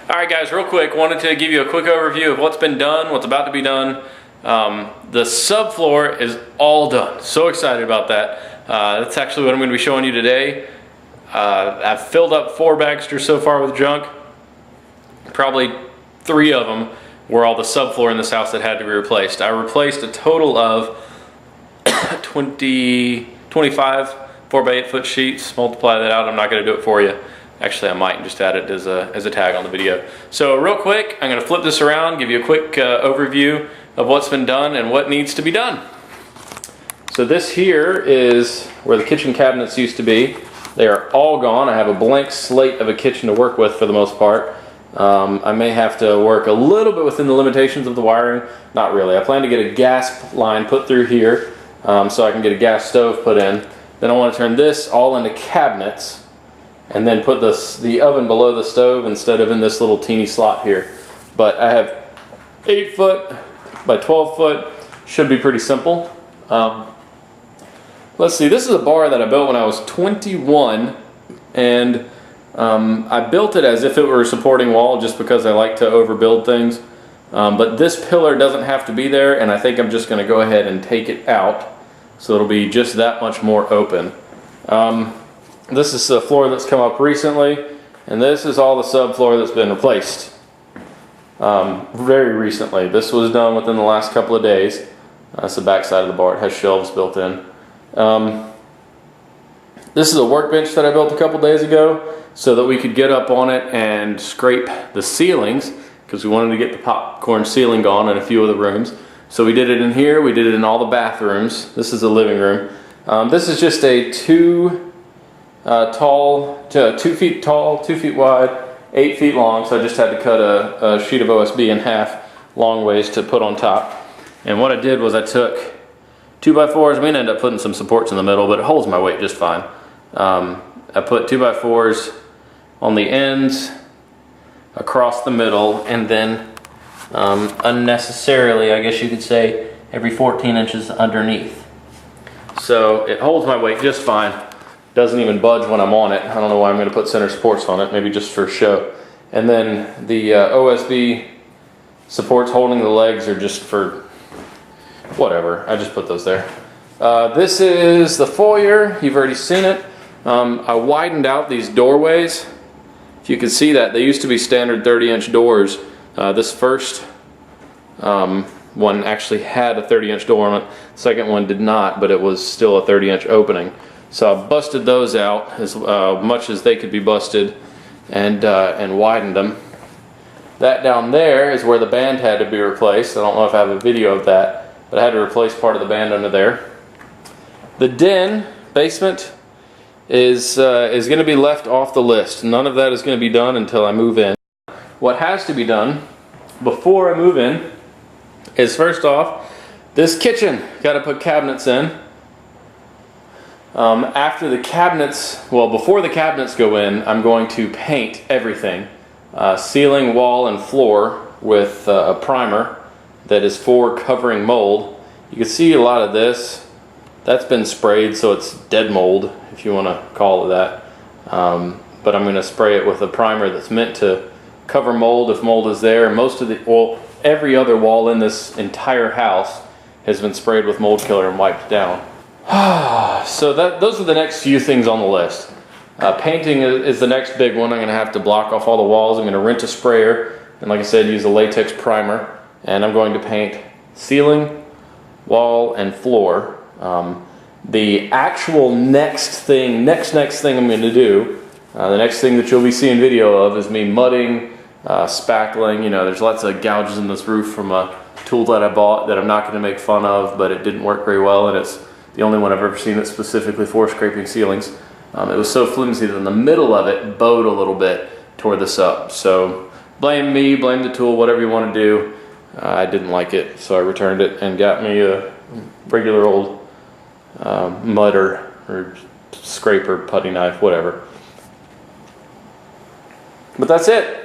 Alright guys, real quick, wanted to give you a quick overview of what's been done, what's about to be done. The subfloor is all done. So excited about that. That's actually what I'm going to be showing you today. I've filled up 4 bagsters so far with junk. Probably 3 of them were all the subfloor in this house that had to be replaced. I replaced a total of 25 4x8 foot sheets. Multiply that out, I'm not going to do it for you. Actually, I might just add it as a tag on the video. So real quick, I'm going to flip this around, give you a quick overview of what's been done and what needs to be done. So this here is where the kitchen cabinets used to be. They are all gone. I have a blank slate of a kitchen to work with for the most part. I may have to work a little bit within the limitations of the wiring. Not really. I plan to get a gas line put through here so I can get a gas stove put in. Then I want to turn this all into cabinets and then put the oven below the stove instead of in this little teeny slot here. But I have 8 foot by 12 foot. Should be pretty simple. Let's see, this is a bar that I built when I was 21, and I built it as if it were a supporting wall just because I like to overbuild things. But this pillar doesn't have to be there, and I think I'm just going to go ahead and take it out so it'll be just that much more open. This is the floor that's come up recently, and this is all the subfloor that's been replaced very recently. This was done within the last couple of days. That's the back side of the bar. It has shelves built in. This is a workbench that I built a couple days ago so that we could get up on it and scrape the ceilings because we wanted to get the popcorn ceiling gone in a few of the rooms. So we did it in here, we did it in all the bathrooms. This is the living room. This is just a 2 feet tall, 2 feet wide, 8 feet long, so I just had to cut a sheet of OSB in half long ways to put on top. And what I did was I took 2x4s. I'm going to end up putting some supports in the middle, but it holds my weight just fine. I put 2x4s on the ends across the middle, and then unnecessarily, I guess you could say, every 14 inches underneath. So it holds my weight just fine. Doesn't even budge when I'm on it. I don't know why I'm going to put center supports on it, maybe just for show. And then the OSB supports holding the legs are just for whatever. I just put those there. This is the foyer. You've already seen it. I widened out these doorways. If you can see that, they used to be standard 30-inch doors. This first one actually had a 30-inch door on it. The second one did not, but it was still a 30-inch opening. So I busted those out as much as they could be busted and widened them. That down there is where the band had to be replaced. I don't know if I have a video of that, but I had to replace part of the band under there. The den, basement, is going to be left off the list. None of that is going to be done until I move in. What has to be done before I move in is, first off, this kitchen. Got to put cabinets in. After the cabinets, well, before the cabinets go in, I'm going to paint everything. Ceiling, wall, and floor with a primer that is for covering mold. You can see a lot of this. That's been sprayed, so it's dead mold, if you want to call it that. But I'm going to spray it with a primer that's meant to cover mold if mold is there. Most of the, well, every other wall in this entire house has been sprayed with mold killer and wiped down. So those are the next few things on the list. Painting is the next big one. I'm going to have to block off all the walls. I'm going to rent a sprayer and, like I said, use a latex primer. And I'm going to paint ceiling, wall, and floor. The actual next thing I'm going to do, the next thing that you'll be seeing video of, is me mudding, spackling. You know, there's lots of gouges in this roof from a tool that I bought that I'm not going to make fun of, but it didn't work very well, and it's the only one I've ever seen that's specifically for scraping ceilings. It was so flimsy that in the middle of it bowed a little bit, tore this up. So blame me, blame the tool, whatever you want to do. I didn't like it, so I returned it and got me a regular old mudder or scraper, putty knife, whatever. But that's it.